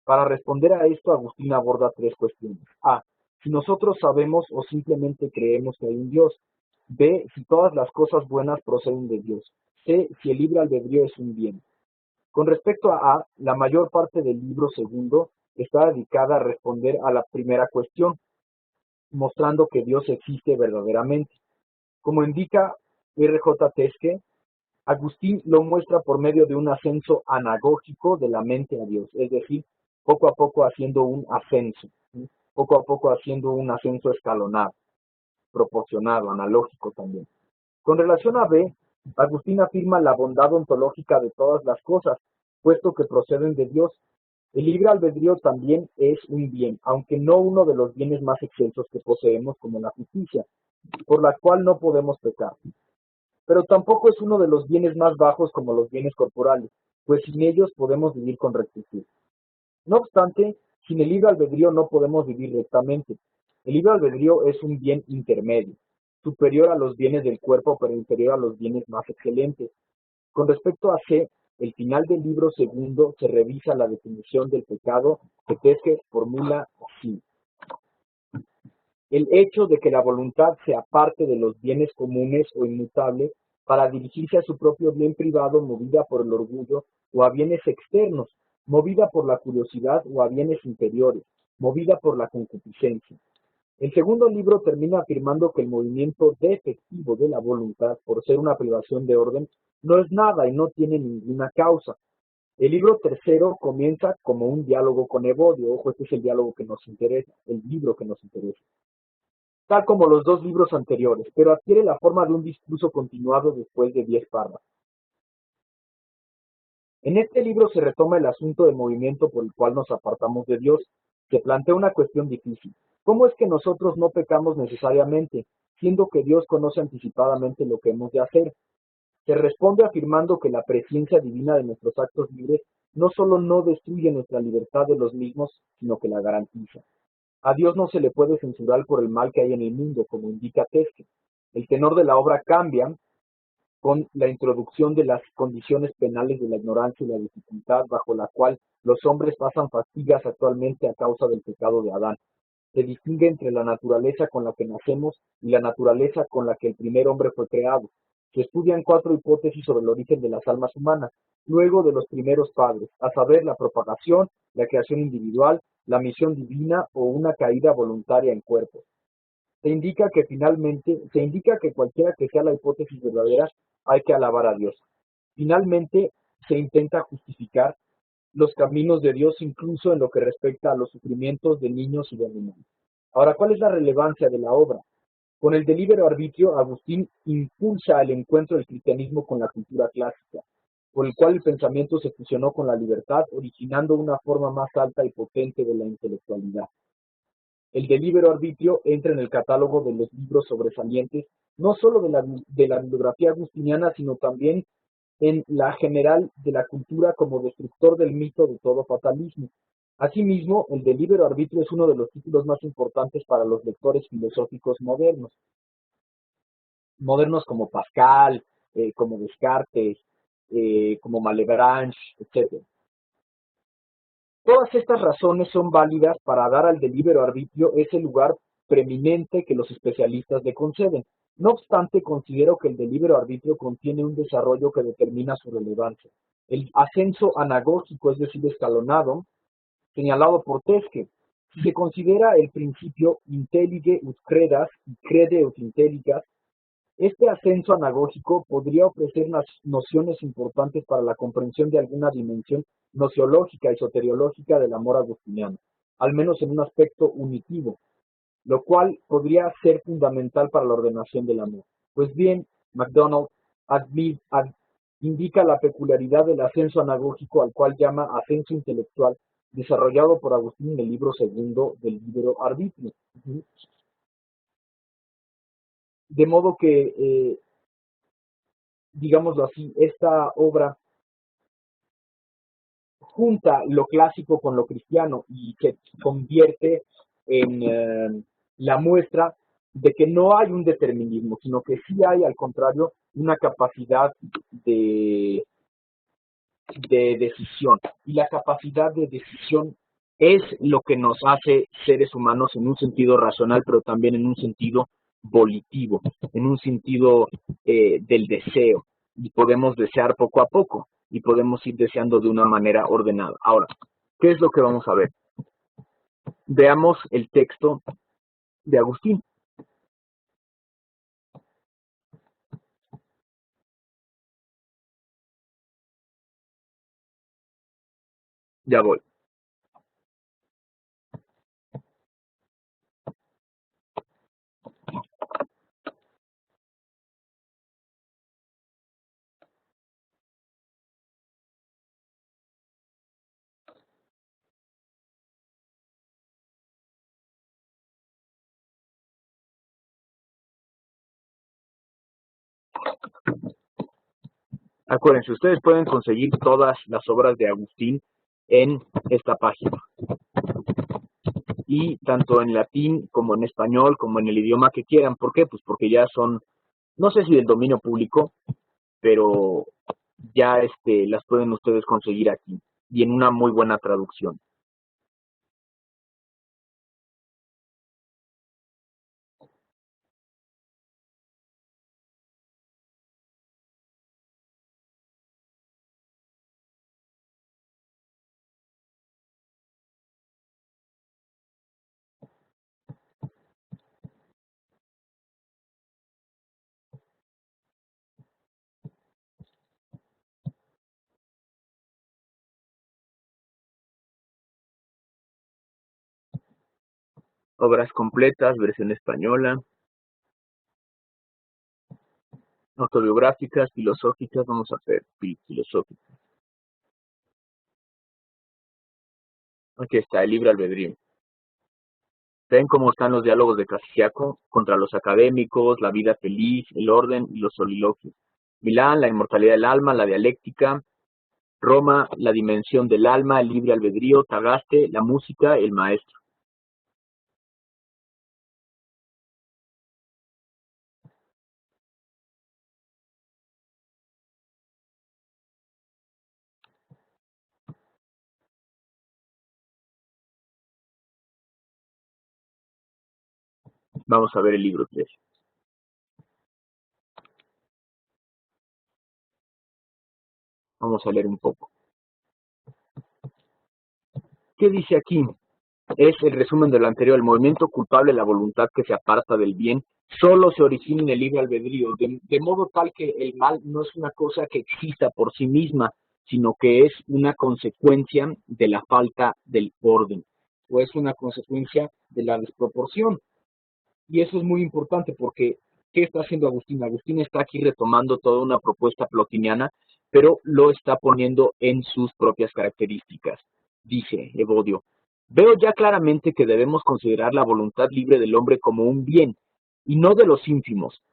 Para responder a esto, Agustín aborda tres cuestiones. A. Si nosotros sabemos o simplemente creemos que hay un Dios. B. Si todas las cosas buenas proceden de Dios. C. Si el libre albedrío es un bien. Con respecto a, la mayor parte del libro segundo está dedicada a responder a la primera cuestión, mostrando que Dios existe verdaderamente. Como indica R. J. Teske, Agustín lo muestra por medio de un ascenso anagógico de la mente a Dios, es decir, poco a poco haciendo un ascenso, ¿sí? Poco a poco haciendo un ascenso escalonado, proporcionado, analógico también. Con relación a B, Agustín afirma la bondad ontológica de todas las cosas, puesto que proceden de Dios. El libre albedrío también es un bien, aunque no uno de los bienes más excelsos que poseemos como la justicia, por la cual no podemos pecar. Pero tampoco es uno de los bienes más bajos como los bienes corporales, pues sin ellos podemos vivir con rectitud. No obstante, sin el libre albedrío no podemos vivir rectamente. El libre albedrío es un bien intermedio, superior a los bienes del cuerpo, pero inferior a los bienes más excelentes. Con respecto a C, el final del libro segundo se revisa la definición del pecado que Tesche formula así. El hecho de que la voluntad se aparte de los bienes comunes o inmutables para dirigirse a su propio bien privado movida por el orgullo o a bienes externos, movida por la curiosidad o a bienes inferiores, movida por la concupiscencia. El segundo libro termina afirmando que el movimiento defectivo de la voluntad, por ser una privación de orden, no es nada y no tiene ninguna causa. El libro tercero comienza como un diálogo con Evodio. Ojo, este es el diálogo que nos interesa, el libro que nos interesa, tal como los dos libros anteriores, pero adquiere la forma de un discurso continuado después de 10 párrafos. En este libro se retoma el asunto del movimiento por el cual nos apartamos de Dios. Se plantea una cuestión difícil. ¿Cómo es que nosotros no pecamos necesariamente, siendo que Dios conoce anticipadamente lo que hemos de hacer? Se responde afirmando que la presencia divina de nuestros actos libres no solo no destruye nuestra libertad de los mismos, sino que la garantiza. A Dios no se le puede censurar por el mal que hay en el mundo, como indica Tesche. El tenor de la obra cambia con la introducción de las condiciones penales de la ignorancia y la dificultad bajo la cual los hombres pasan fatigas actualmente a causa del pecado de Adán. Se distingue entre la naturaleza con la que nacemos y la naturaleza con la que el primer hombre fue creado. Se estudian cuatro hipótesis sobre el origen de las almas humanas, luego de los primeros padres, a saber, la propagación, la creación individual, la misión divina o una caída voluntaria en cuerpos. Se indica que cualquiera que sea la hipótesis verdadera, hay que alabar a Dios. Finalmente, se intenta justificar los caminos de Dios incluso en lo que respecta a los sufrimientos de niños y de animales. Ahora, ¿cuál es la relevancia de la obra? Con el delibero arbitrio, Agustín impulsa el encuentro del cristianismo con la cultura clásica, por el cual el pensamiento se fusionó con la libertad, originando una forma más alta y potente de la intelectualidad. El de libero arbitrio entra en el catálogo de los libros sobresalientes, no solo de la bibliografía agustiniana, sino también en la general de la cultura como destructor del mito de todo fatalismo. Asimismo, el de libero arbitrio es uno de los títulos más importantes para los lectores filosóficos modernos como Pascal, como Descartes, como Malebranche, etc. Todas estas razones son válidas para dar al delibero arbitrio ese lugar preeminente que los especialistas le conceden. No obstante, considero que el delibero arbitrio contiene un desarrollo que determina su relevancia. El ascenso anagógico, es decir, escalonado, señalado por Tesche. Si se considera el principio intellige ut credas y crede ut intelligas, este ascenso anagógico podría ofrecer nociones importantes para la comprensión de alguna dimensión nociológica y soteriológica del amor agustiniano, al menos en un aspecto unitivo, lo cual podría ser fundamental para la ordenación del amor. Pues bien, MacDonald indica la peculiaridad del ascenso anagógico, al cual llama ascenso intelectual, desarrollado por Agustín en el libro segundo del Libero Arbitrio. De modo que, digámoslo así, esta obra junta lo clásico con lo cristiano y se convierte en la muestra de que no hay un determinismo, sino que sí hay, al contrario, una capacidad de, de decisión. Y la capacidad de decisión es lo que nos hace seres humanos en un sentido racional, pero también en un sentido volitivo, en un sentido del deseo. Y podemos desear poco a poco y podemos ir deseando de una manera ordenada. Ahora, ¿qué es lo que vamos a ver? Veamos el texto de Agustín. Ya voy. Acuérdense, ustedes pueden conseguir todas las obras de Agustín en esta página. Y tanto en latín como en español, como en el idioma que quieran. ¿Por qué? Pues porque ya son, no sé si del dominio público, pero ya las pueden ustedes conseguir aquí y en una muy buena traducción. Obras completas, versión española, autobiográficas, filosóficas, vamos a hacer filosóficas. Aquí está, el libre albedrío. Ven cómo están los diálogos de Casiaco contra los académicos, la vida feliz, el orden y los soliloquios. Milán, la inmortalidad del alma, la dialéctica. Roma, la dimensión del alma, el libre albedrío. Tagaste, la música, el maestro. Vamos a ver el libro 3. Vamos a leer un poco. ¿Qué dice aquí? Es el resumen de lo anterior. El movimiento culpable, la voluntad que se aparta del bien, solo se origina en el libre albedrío, de modo tal que el mal no es una cosa que exista por sí misma, sino que es una consecuencia de la falta del orden, o es una consecuencia de la desproporción. Y eso es muy importante porque, ¿qué está haciendo Agustín? Agustín está aquí retomando toda una propuesta plotiniana, pero lo está poniendo en sus propias características. Dice Evodio, veo ya claramente que debemos considerar la voluntad libre del hombre como un bien, y no de los ínfimos.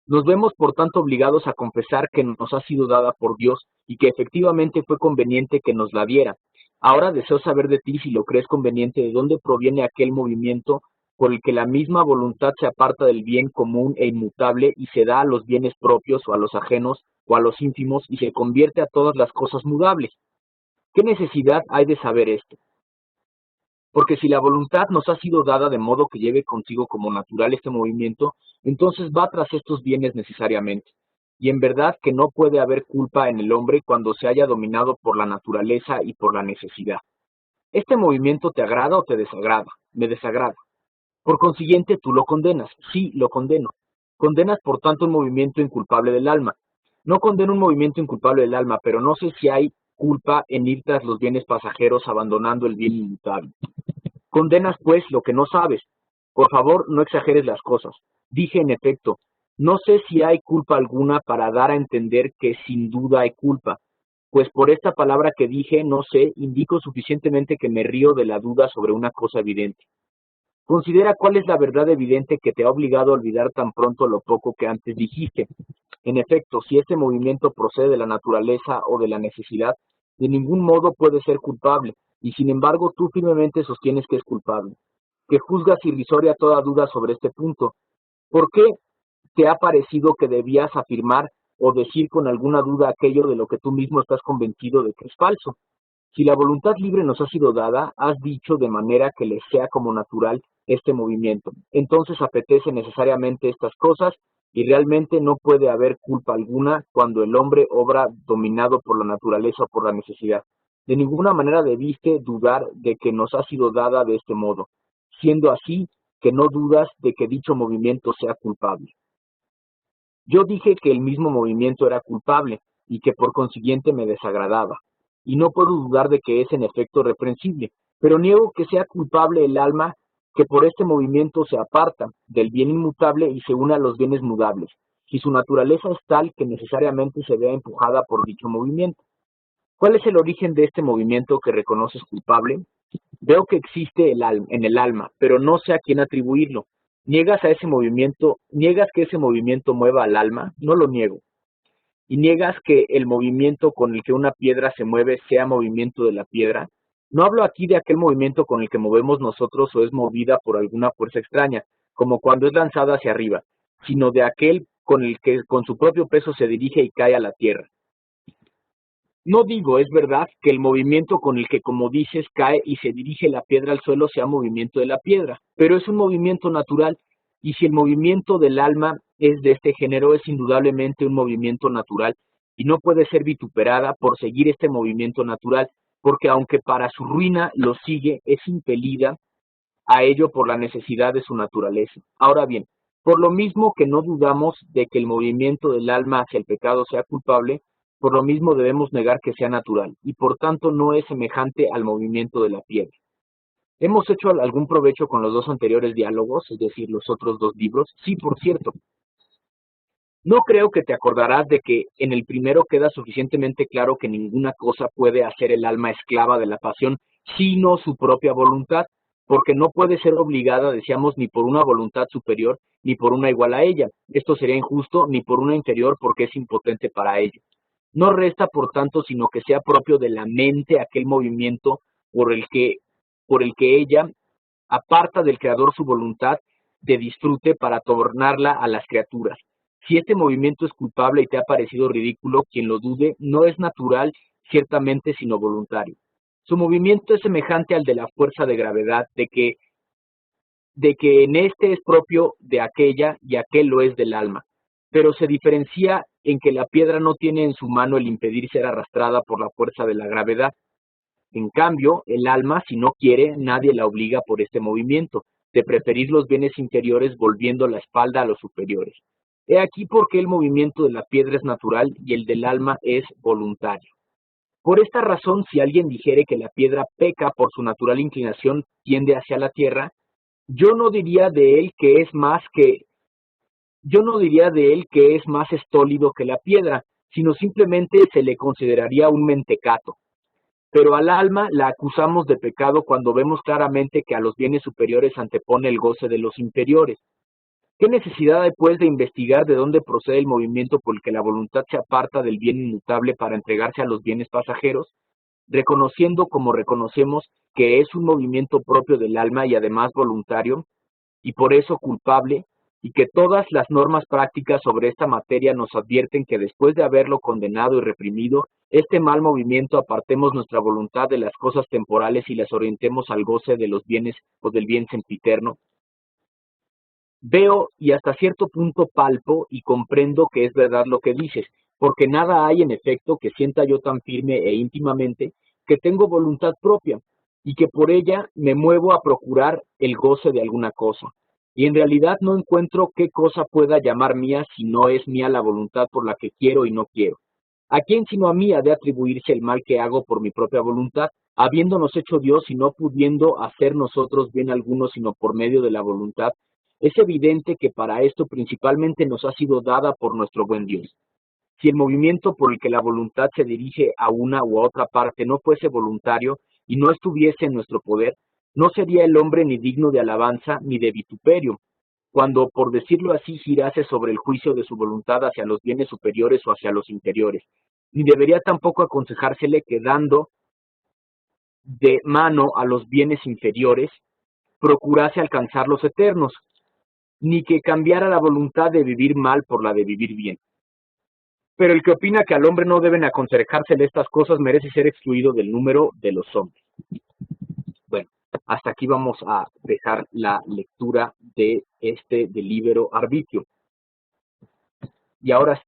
Nos vemos por tanto obligados a confesar que nos ha sido dada por Dios y que efectivamente fue conveniente que nos la diera. Ahora deseo saber de ti, si lo crees conveniente, de dónde proviene aquel movimiento por el que la misma voluntad se aparta del bien común e inmutable y se da a los bienes propios o a los ajenos o a los ínfimos y se convierte a todas las cosas mudables. ¿Qué necesidad hay de saber esto? Porque si la voluntad nos ha sido dada de modo que lleve consigo como natural este movimiento, entonces va tras estos bienes necesariamente. Y en verdad que no puede haber culpa en el hombre cuando se haya dominado por la naturaleza y por la necesidad. ¿Este movimiento te agrada o te desagrada? Me desagrada. Por consiguiente, tú lo condenas. Sí, lo condeno. Condenas, por tanto, un movimiento inculpable del alma. No condeno un movimiento inculpable del alma, pero no sé si hay culpa en ir tras los bienes pasajeros abandonando el bien inmutable. Condenas, pues, lo que no sabes. Por favor, no exageres las cosas. Dije, en efecto, no sé si hay culpa alguna para dar a entender que sin duda hay culpa, pues por esta palabra que dije, no sé, indico suficientemente que me río de la duda sobre una cosa evidente. Considera cuál es la verdad evidente que te ha obligado a olvidar tan pronto lo poco que antes dijiste. En efecto, si este movimiento procede de la naturaleza o de la necesidad, De ningún modo puede ser culpable, y sin embargo tú firmemente sostienes que es culpable, que juzgas irrisoria toda duda sobre este punto. ¿Por qué te ha parecido que debías afirmar o decir con alguna duda aquello de lo que tú mismo estás convencido de que es falso? Si la voluntad libre nos ha sido dada, has dicho de manera que le sea como natural este movimiento. Entonces apetece necesariamente estas cosas y realmente no puede haber culpa alguna cuando el hombre obra dominado por la naturaleza o por la necesidad. De ninguna manera debiste dudar de que nos ha sido dada de este modo, siendo así que no dudas de que dicho movimiento sea culpable. Yo dije que el mismo movimiento era culpable y que por consiguiente me desagradaba, y no puedo dudar de que es en efecto reprensible, pero niego que sea culpable el alma que por este movimiento se aparta del bien inmutable y se une a los bienes mudables, si su naturaleza es tal que necesariamente se vea empujada por dicho movimiento. ¿Cuál es el origen de este movimiento que reconoces culpable? Veo que existe en el alma, pero no sé a quién atribuirlo. ¿Niegas que ese movimiento mueva al alma? No lo niego. ¿Y niegas que el movimiento con el que una piedra se mueve sea movimiento de la piedra? No hablo aquí de aquel movimiento con el que movemos nosotros o es movida por alguna fuerza extraña, como cuando es lanzada hacia arriba, sino de aquel con el que con su propio peso se dirige y cae a la tierra. No digo, es verdad, que el movimiento con el que, como dices, cae y se dirige la piedra al suelo sea movimiento de la piedra, pero es un movimiento natural, y si el movimiento del alma es de este género, es indudablemente un movimiento natural, y no puede ser vituperada por seguir este movimiento natural, porque aunque para su ruina lo sigue, es impelida a ello por la necesidad de su naturaleza. Ahora bien, por lo mismo que no dudamos de que el movimiento del alma hacia el pecado sea culpable, por lo mismo debemos negar que sea natural, y por tanto no es semejante al movimiento de la piedra. ¿Hemos hecho algún provecho con los dos anteriores diálogos, es decir, los otros dos libros? Sí, por cierto. No creo que te acordarás de que en el primero queda suficientemente claro que ninguna cosa puede hacer el alma esclava de la pasión, sino su propia voluntad, porque no puede ser obligada, decíamos, ni por una voluntad superior, ni por una igual a ella. Esto sería injusto, ni por una inferior, porque es impotente para ello. No resta, por tanto, sino que sea propio de la mente aquel movimiento por el que ella aparta del Creador su voluntad de disfrute para tornarla a las criaturas. Si este movimiento es culpable y te ha parecido ridículo, quien lo dude, no es natural, ciertamente, sino voluntario. Su movimiento es semejante al de la fuerza de gravedad, de que en este es propio de aquella y aquel lo es del alma, pero se diferencia en que la piedra no tiene en su mano el impedir ser arrastrada por la fuerza de la gravedad. En cambio, el alma, si no quiere, nadie la obliga por este movimiento, de preferir los bienes inferiores volviendo la espalda a los superiores. He aquí por qué el movimiento de la piedra es natural y el del alma es voluntario. Por esta razón, si alguien dijere que la piedra peca por su natural inclinación, tiende hacia la tierra, yo no diría de él que es más estólido que la piedra, sino simplemente se le consideraría un mentecato. Pero al alma la acusamos de pecado cuando vemos claramente que a los bienes superiores antepone el goce de los inferiores. ¿Qué necesidad hay, pues, de investigar de dónde procede el movimiento por el que la voluntad se aparta del bien inmutable para entregarse a los bienes pasajeros? Reconociendo, como reconocemos, que es un movimiento propio del alma y además voluntario, y por eso culpable, y que todas las normas prácticas sobre esta materia nos advierten que después de haberlo condenado y reprimido, este mal movimiento apartemos nuestra voluntad de las cosas temporales y las orientemos al goce de los bienes o del bien sempiterno. Veo y hasta cierto punto palpo y comprendo que es verdad lo que dices, porque nada hay en efecto que sienta yo tan firme e íntimamente que tengo voluntad propia y que por ella me muevo a procurar el goce de alguna cosa. Y en realidad no encuentro qué cosa pueda llamar mía si no es mía la voluntad por la que quiero y no quiero. ¿A quién sino a mí ha de atribuirse el mal que hago por mi propia voluntad, habiéndonos hecho Dios y no pudiendo hacer nosotros bien alguno sino por medio de la voluntad? Es evidente que para esto principalmente nos ha sido dada por nuestro buen Dios. Si el movimiento por el que la voluntad se dirige a una u a otra parte no fuese voluntario y no estuviese en nuestro poder, no sería el hombre ni digno de alabanza ni de vituperio, cuando, por decirlo así, girase sobre el juicio de su voluntad hacia los bienes superiores o hacia los inferiores. ni debería tampoco aconsejársele que dando de mano a los bienes inferiores, procurase alcanzar los eternos, ni que cambiara la voluntad de vivir mal por la de vivir bien. Pero el que opina que al hombre no deben aconsejársele estas cosas merece ser excluido del número de los hombres. Bueno, hasta aquí vamos a dejar la lectura de este de libero arbitrio. Y ahora